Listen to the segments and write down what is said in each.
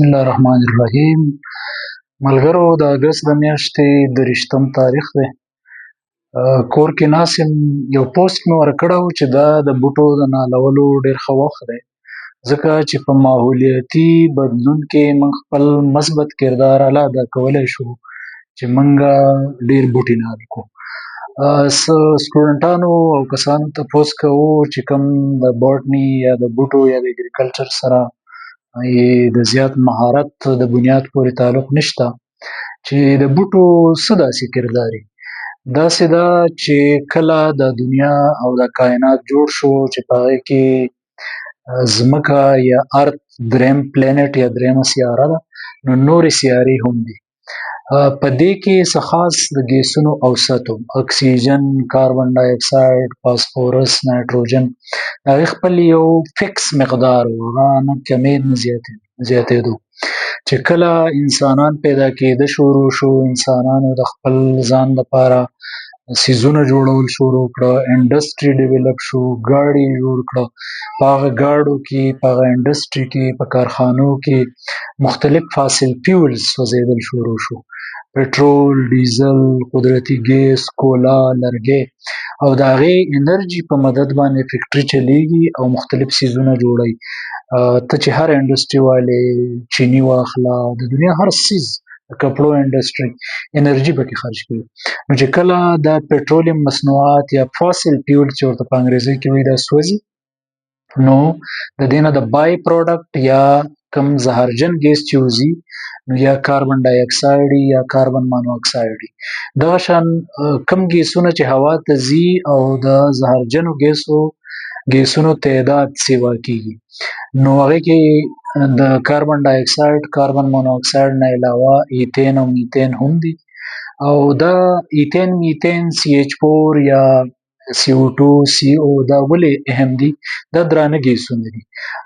بسم الله الرحمن الرحیم. ملګرو، د اګست د میاشتې 30 تاریخ دی. کور کې ناست یم. یو پوسټ مې ورکړی و چې دا د بوټو د نالولو ډېر ښه وخت دی، ځکه چې په ماحولیاتي بدلون کې موږ خپل مثبت کردار الا ادا کولی شو چې موږ ډېر بوټي نال کړو. سټوډنټانو او کسانو تپوس کوو چې کوم د بوټني یا د بوټو یا د اګریکلچر سره د زیات مهارت د بنیاد پورې تعلق نشته، چې د بوټو څه داسې کردار دی. داسې ده چې کله د دنیا او د کائنات جوړ شو چې په هغې کې ځمکه یا ارت دریم پلانټ یا دریمه سیاره ده، نو نورې سیارې هم دي. په دې کې څه خاص د ګیسونو اوسط اکسیجن، کاربن ډای اکساید، فاسفورس، نایټروجن، هغې خپل یو فکس مقدار و، هغه نه کمېد نه زیاتېدو. چې کله انسانان پیدا کېده شروع شو، انسانانو د خپل ځان لپاره څیزونه جوړول شروع کړه، انډسټري ډیولپ شو، ګاډي جوړ کړه. په هغه ګاډو کې، په هغه انډسټري کې، په کارخانو کې مختلف فاسل فیولز سوځېدل شروع شو، پټرول، ډیزل، قدرتي ګیس، کولا، لرګي، او د هغې انرژي په مدد باندې فیکټري چلیږي او مختلف څیزونه جوړوي. ته چې هر انډسټري والې چینی واخله، د دنیا هر څیز، د کپړو انډسټري انرژي پکې خرج کوي. نو چې کله دا پټرولیم مصنوعات یا فاسل فیول چې ورته په انګریزي کې وایي دا سوځي، نو د دې نه د بای پروډکټ یا کم زهرجن ګیس چې وځي، نو یا کاربن ډای اکساید یا کاربن مانو اکساید. دغه شان کم ګیسونه چې هوا ته ځي او د زهرجنو ګیسونو تعداد سیوا کیږي، نو هغې کې د کاربن ډای اکساید، کاربن مانو اکساید نه علاوه ایتین او میتین هم دي. او دا ایتین، میتین، CH4 یا CO2، CO دا ولې اهم دي؟ دا درانه ګیسونه دي،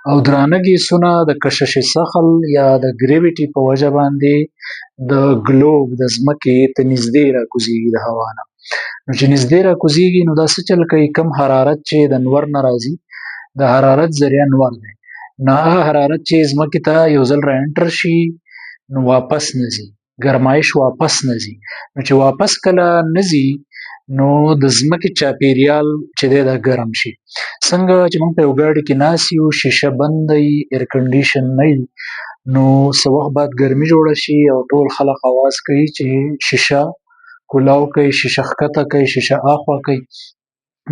او درانه ګیسونه د کشش ثقل یا د ګریویټي په وجه باندې د ګلوب د ځمکې ته نږدې راکوزېږي د هوا نه. نو چې نږدې راکوزېږي، نو دا څه چل کوي؟ کم حرارت چې د نور نه راځي، د حرارت ذریعه نور دی، نو هغه حرارت چې ځمکې ته یو ځل را انټر شي، نو واپس نه ځي، ګرمایش واپس نه ځي. نو چې واپس کله نه ځي، نو د ځمکې چاپیریال چې دی دا ګرم شي. څنګه چې موږ په یو ګاډي کې ناست یو، شیشه بند دی، ایر کنډیشن نه وي، نو څه وخت بعد ګرمي جوړه شي او ټول خلک اواز کوي چې شیشه کولاو کوي، شیشه ښکته کوي، شیشه اخوا کوي.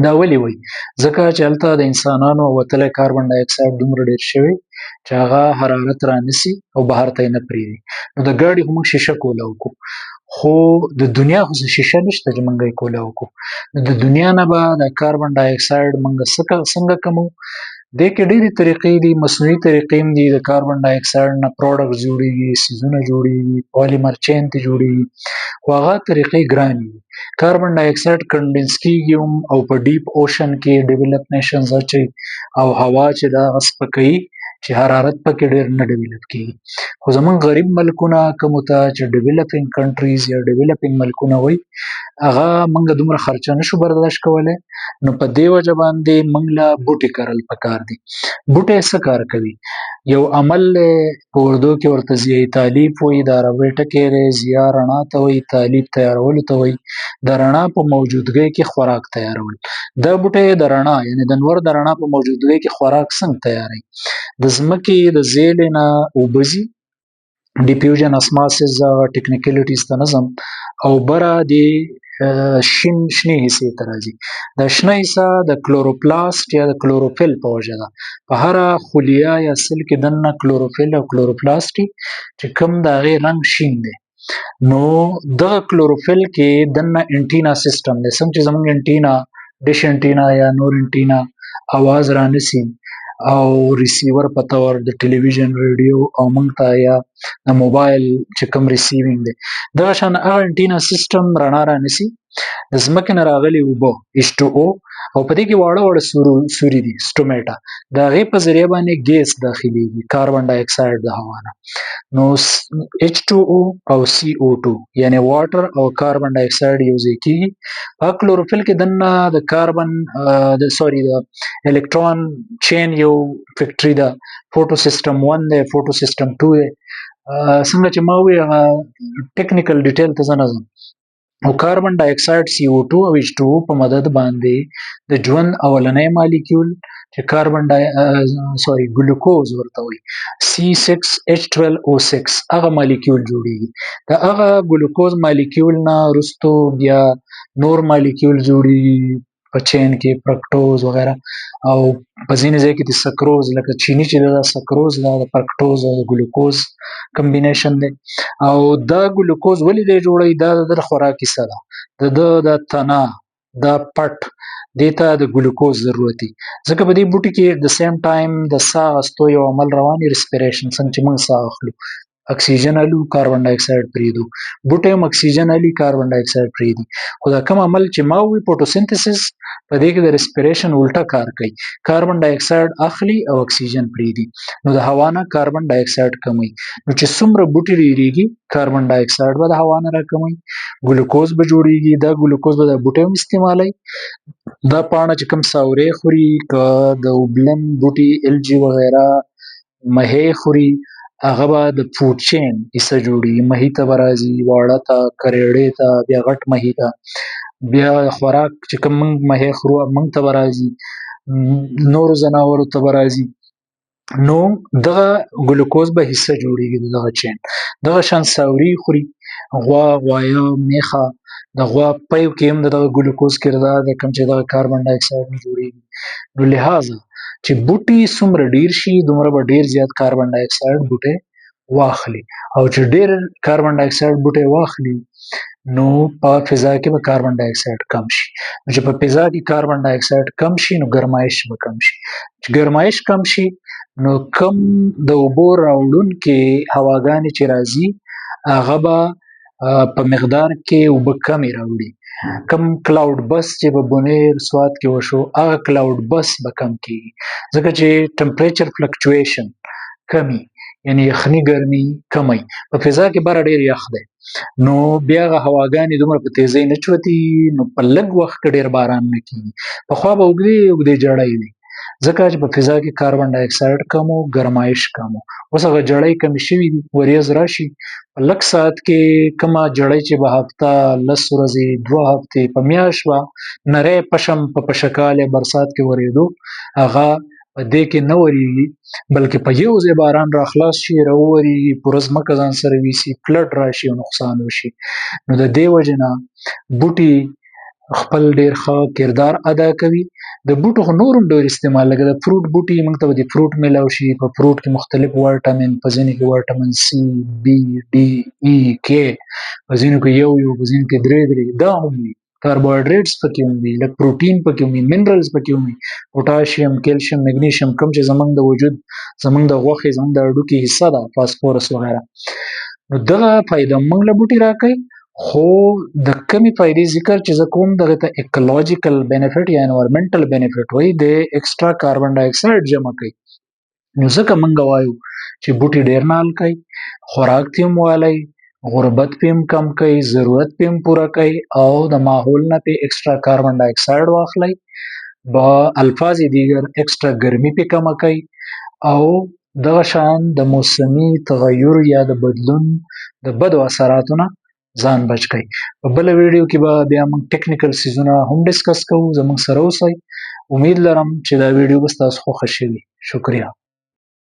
دا ولې وایي؟ ځکه چې هلته د انسانانو وتلی کاربن ډای اکساید دومره ډېر شوی چې هغه حرارت رانیسي او بهر ته یې نه پرېږدي. نو د ګاډي خو موږ شیشه کولاو کوو، خو د دنیا خو شیشه نشته چې موږ یې کولاو کوو. نو د دنیا نه به د کاربن ډای اکساید موږ څنګه کمو؟ دې کې ډېرې طریقې دي، مصنوعي طریقې هم دي. د کاربن ډای اکساید نه پروډکټ جوړېږي، څیزونه جوړېږي، پالیمر چین ته جوړېږي، خو هغه طریقې ګرانې دي. کاربن ډای اکساید کنډنس کېږي هم او په ډیپ اوشن کې ډیولپ نیشنز اچوي، او هوا چې دا هغه سپکوي چې حرارت پکې ډېر نه ډیولپ کېږي. خو زموږ غریب ملکونه، کومو ته چې ډیولپینګ کنټریز یا ډیولپینګ ملکونه وایي، هغه موږ دومره خرچه نشو برداشت کولی. نو په دې وجه باندې موږ له بوټي کرل پکار دي. بوټي څه کار کوي؟ یو عمل دی، په اردو کې ورته ضیاء تالیف وایي، د عربۍ ټکی دی. ضیاء رڼا ته وایي، تالیف تیارولو ته وایي. د رڼا په موجودګۍ کې خوراک تیارول. دا بوټی د رڼا، یعنې د نور د رڼا په موجودګۍ کې خوراک څنګه تیاروي؟ د ځمکې د زیلې نه اوبه ځي، ډیفیوژن اسماسس ټکنیکلیټیز ته نه ځم، او بره د شنې حصې ته راځي. دا شنه حصه د کلوروپلاست یا د کلوروفیل په وجه ده. په هره خلیه یا سل کې دننه کلوروفیل او کلوروپلاست چې کوم د هغې رنګ شین دی. نو دغه کلوروفیل کې دننه انټینا سیستم دی، څنګه چې زموږ انټینا، ډش انټینا یا نور انټینا اواز رانیسي، او ریسیور په تور د ټلویزیون، ریډیو او موږ ته یا د موبایل چې کوم ریسیوینګ دی، دغه شان هغه انټینا سیستم رڼا رانیسي. د ځمکې نه راغلي اوبه H2O، او په دې کې واړه واړه سوري دي، سټومیټا، د هغې په ذریعه باندې ګیس داخليږي، کاربن ډای اکساید د هوا نه. نو H2O او CO2 یعنی واټر او کاربن ډای اکساید یو ځای کېږي. په کلوروفیل کې دننه د کاربن د الکترون چین یو فیکټري ده، فوټو سیسټم 1 دی، فوټو سیسټم 2 دی. څنګه چې ما وی هغه ټیکنیکل ډیټیل ته زه نه ځم. او کاربن ډای اکساید CO2 او H2O په مدد باندې د ژوند اولنی مالیکول چې کاربن ډای ګلوکوز ورته وي C6H12O6 هغه مالیکول جوړیږي. د هغه ګلوکوز مالیکول نه وروستو بیا نور مالیکول جوړیږي په چین کې فرکټوز وغیرہ، او په ځینې ځای کې د سکروز لکه چینی چې د سکروز دا د فرکټوز او ګلوکوز کمبینیشن دی. او دا ګلوکوز ولې دی جوړی؟ دا د خوراک حصہ ده، د تنه دا پټ دیتا د ګلوکوز ضرورت دی. ځکه په دې بوټي کې د سیم ټایم د ساه اخیستو یو عمل رواني، ریسپیریشن، څنګه چې موږ ساه اخلو اکسیجن الو کاربن ډای اکساید پریدو، بوټي هم اکسیجن الي کاربن ډای اکساید پریدي. خو دا کوم عمل چې ما وی فوټوسنتھسس په دې کې د ریسپیریشن الټا کار کوي، کاربن ډای اکساید اخلي او اکسیجن پریدي، نو د هوا نه کاربن ډای اکساید کموي. نو چې څومره بوټي ریږي کاربن ډای اکساید به د هوا نه راکموي، ګلوکوز به جوړیږي، دا ګلوکوز به د بوټي هم استعمالوي. دا پاڼه چې کوم ساورې خوري که د وبلن بوټي الجی وغیرہ مهې خوري، هغه به د فوډ چین حصہ جوړي، مهي ته به راځي، واړه ته، کریړې ته، بیا غټ مهي ته، بیا خوراک چې کوم موږ مهي خورو موږ ته به راځي، نورو ځناورو ته به راځي. نو دغه ګلوکوز به حصہ جوړیږي دغه چین. دغه شان ساوري خوري، غوا، غوايه، میخه، د غوا پیو کې هم دغه ګلوکوز کردار د کوم چې دغه کاربن ډای اکساید نه جوړیږي. نو لہذا چې بوټي څومره ډیر شي دومره به ډیر زیات کاربن ډای اکساید بوټي واخلي، او چې ډیر کاربن ډای اکساید بوټي واخلي نو په فضا کې به کاربن ډای اکساید کم شي. نو چې په فضا کې کاربن ډای اکساید کم شي نو ګرمایش به کم شي. چې ګرمایش کم شي نو کم د اوبو راوړونکې هواګانې چې راځي هغه به په مقدار کې اوبه کمې راوړي. کم کلاود بس چې په بونیر سوات کې وشو هغه کلاود بس به کم کیږي، ځکه چې ټمپریچر فلکچویشن کمی، یعنی یخنی ګرمي کمی، په فضا کې بره ډیر یخ دی، نو بیا هغه هواګانې دومره په تیزۍ نه چوتي، نو په لږ وخت کې ډیر باران نه کیږي. پخوا به اوږدې اوږدې جړۍ وي، ځکه چې په فضا کې کاربن ډای اکساید کم او ګرمایش کم و. اوس هغه جړۍ کمې شوي دي، وریځ راشي په لږ ساعت کې کومه جړۍ چې به هفته، 10 ورځې، 2 هفتې، په میاشت به نری پشم په پشکال برسات کې ورېدو، هغه په دې کې نه وریږي، بلکې په یو ځای باران را خلاص شي، راوورېږي، پوره ځمکه ځان سره ویسي، فلډ راشي او نقصان وشي. نو د دې وجې نه بوټي خپل ډیر ښه کردار ادا کوي. د بوټو خو نور هم ډیر استعمال، لکه د فروټ بوټي موږ ته د فروټ میلاو شي، په فروټ کې مختلف وایټامین، په ځینو کې وایټامین C، B، D، E، K، په ځینو کې یو، په ځینو کې درې دا هم وي، کاربوهایډریټس پکې هم وي، لکه پروټین پکې هم وي، منرالز پکې هم وي، پوټاشیم، کیلشیم، میګنیشیم، کوم چې زمونږ د وجود، زمونږ د غوښې، زمونږ د هډوکي حصہ ده، فاسفورس وغیرہ. نو دغه فایده موږ له بوټي راکوي. خو د کمی فائدې ذکر چې زه کوم دغه ته اکولوژیکل بینیفټ یا انوایرمنټل بینیفټ وایي، د ایکسترا کاربن ډای اکساید جمع کوي. نو ځکه موږ وایو چې بوټي ډیر نال کوي، خوراک ته هم والی، غربت په هم کم کوي، ضرورت په هم پوره کوي، او د ماحول نه په ایکسترا کاربن ډای اکساید واخلي، با الفاظ دیگر ایکسترا ګرمي په کم کوي، او دغه شان د موسمي تغیر یا د بدلون د بدو اثراتو نه ځان بچ کړئ. په بل ویډیو کې به بیا موږ ټیکنیکل سیزونه هم ډیسکس کوو. زموږ سره اوسئ. امید لرم چې دا ویډیو به تاسو خوښ شي. شکریہ.